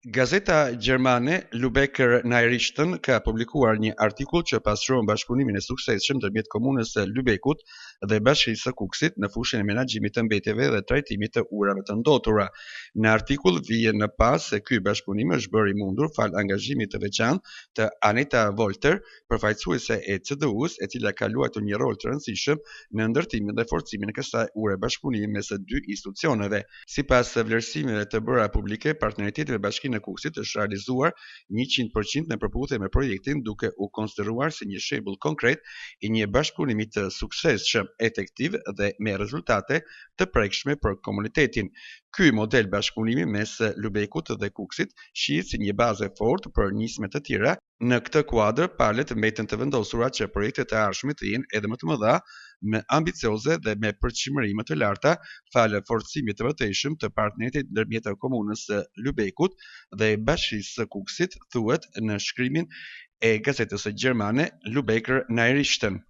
Gazeta gjermane Lübecker Nachrichten ka publikuar një artikull që pastrohen bashkëpunimin e suksesshëm ndërmjet komunës së Lübeckut dhe bashkisë së Kukësit në fushën e menaxhimit të mbetjeve dhe trajtimit të urave të ndotura. Në artikull vjen në pas se ky bashkëpunim është bërë i mundur fal angazhimit të veçantë të Aneta Volter, përfaqësuese e CDU-s, e cila ka luajtur një rol të rëndësishëm në ndërtimin dhe forcimin e kësaj ure bashkëpunimi mes së dy institucioneve. Sipas vlerësimeve të bëra publike, partneriteti me Bashkinë e Kukësit është realizuar 100% në përputhje me projektin, duke u konsideruar si një shembull konkret i një bashkëpunimi të suksesshëm, efektiv dhe me rezultate të prekshme për komunitetin. Ky model bashkëpunimi mes Lübeckut dhe Kukësit shihet si një bazë e fortë për nisme të tjera. Në këtë kuadër, palët mbeten të vendosura që projektet e ardhshme të jenë edhe më të mëdha, më ambicioze dhe me përqendrim më të larta, falë forcimit të vërtetshëm të partnerit ndërmjet komunës së Lübeckut dhe bashkisë së Kukësit, thuhet në shkrimin e gazetës gjermane Lübecker Nachrichten.